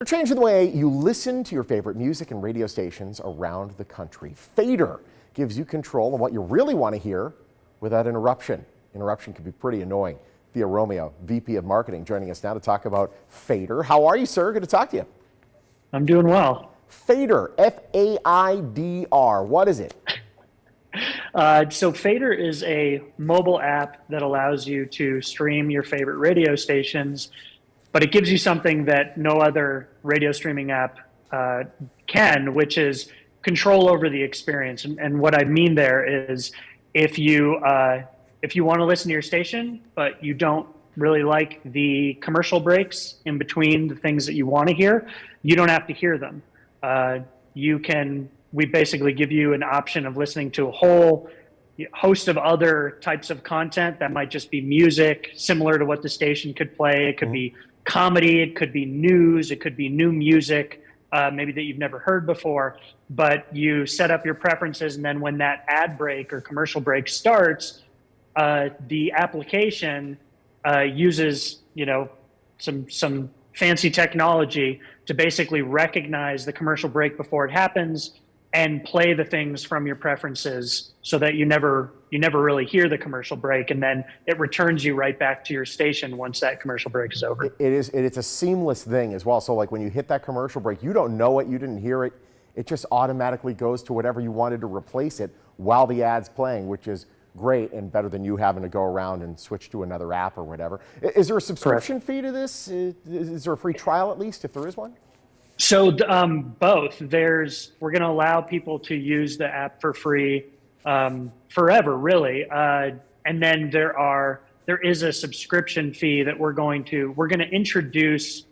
We're changing the way you listen to your favorite music and radio stations around the country. Faidr gives you control of what you really want to hear without interruption. Interruption can be pretty annoying. Thea Romeo, VP of Marketing, joining us now to talk about Faidr. How are you, sir? Good to talk to you. I'm doing well. Faidr, F-A-I-D-R. What is it? So Faidr is a mobile app that allows you to stream your favorite radio stations, but it gives you something that no other radio streaming app can, which is control over the experience. And what I mean there is if you want to listen to your station, but you don't really like the commercial breaks in between the things that you want to hear, you don't have to hear them. We basically give you an option of listening to a whole host of other types of content that might just be music, similar to what the station could play. It could be comedy, it could be news, it could be new music, maybe that you've never heard before. But you set up your preferences, and then when that ad break or commercial break starts, the application uses some fancy technology to basically recognize the commercial break before it happens and play the things from your preferences so that you never really hear the commercial break, and then it returns you right back to your station once that commercial break is over. It's a seamless thing as well. So like when you hit that commercial break, you don't know it, you didn't hear it. It just automatically goes to whatever you wanted to replace it while the ad's playing, which is great and better than you having to go around and switch to another app or whatever. Is there a subscription fee to this? Is there a free trial at least, if there is one? So both. We're going to allow people to use the app for free forever, really. And then there is a subscription fee that we're going to introduce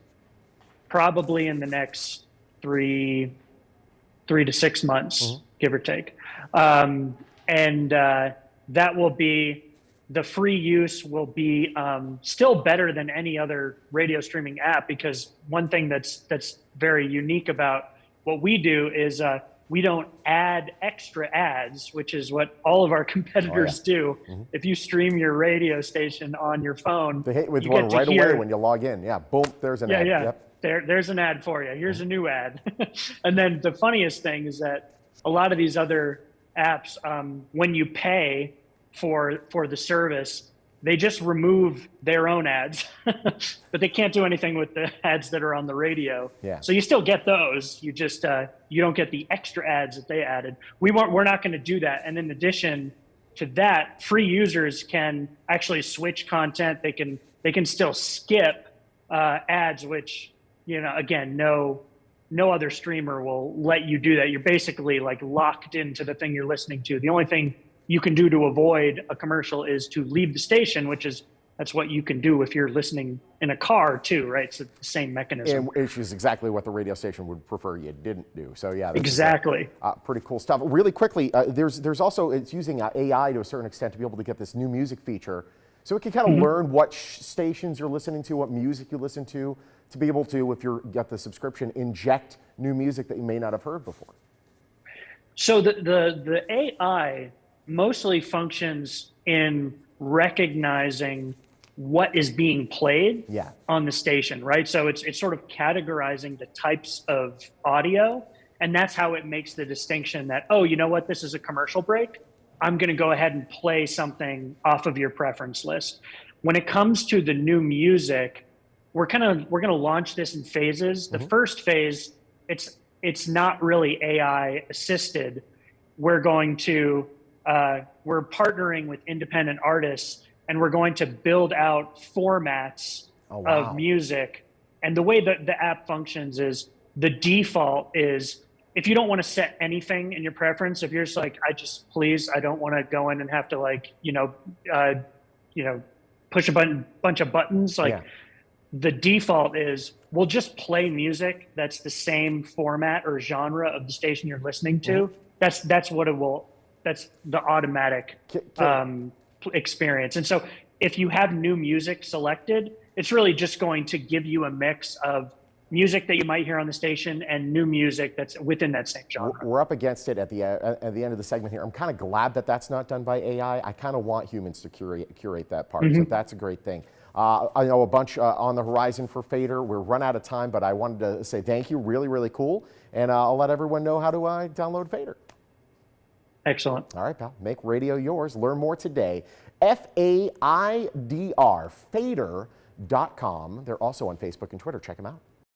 probably in the next three to 6 months, give or take. That will be, the free use will be still better than any other radio streaming app, because one thing that's very unique about what we do is we don't add extra ads, which is what all of our competitors do. If you stream your radio station on your phone, they hit with one right away when you log in. Yeah, boom, there's an ad. Yeah. Yep. There's an ad for you. Here's a new ad. And then the funniest thing is that a lot of these other apps, when you pay for the service, they just remove their own ads, but they can't do anything with the ads that are on the radio. Yeah. So you still get those. You just you don't get the extra ads that they added. We're not going to do that. And in addition to that, free users can actually switch content. They can still skip ads, which, again, no other streamer will let you do that. You're basically like locked into the thing you're listening to. The only thing you can do to avoid a commercial is to leave the station, that's what you can do if you're listening in a car too, right? It's the same mechanism. And which is exactly what the radio station would prefer you didn't do. So yeah, exactly. Pretty cool stuff. Really quickly, there's also, it's using AI to a certain extent to be able to get this new music feature. So it can kind of learn what stations you're listening to, what music you listen to be able to, if you've got the subscription, inject new music that you may not have heard before. So the AI mostly functions in recognizing what is being played on the station, right? So it's sort of categorizing the types of audio, and that's how it makes the distinction that, oh, you know what, this is a commercial break. I'm going to go ahead and play something off of your preference list. When it comes to the new music, we're going to launch this in phases. The first phase, it's not really AI assisted. We're partnering with independent artists, and we're going to build out formats of music. And the way that the app functions is, the default is, if you don't want to set anything in your preference, if you're just like, I don't want to go in and have to push a bunch of buttons. The default is, we'll just play music that's the same format or genre of the station you're listening to. That's what it will. That's the automatic experience. And so if you have new music selected, it's really just going to give you a mix of music that you might hear on the station and new music that's within that same genre. We're up against it at the end of the segment here. I'm kind of glad that that's not done by AI. I kind of want humans to curate that part. So that's a great thing. I know a bunch on the horizon for Faidr. We're run out of time, but I wanted to say thank you. Really, really cool. And I'll let everyone know how to download Faidr. Excellent. All right, pal. Make radio yours. Learn more today. Faidr, Faidr.com. They're also on Facebook and Twitter. Check them out.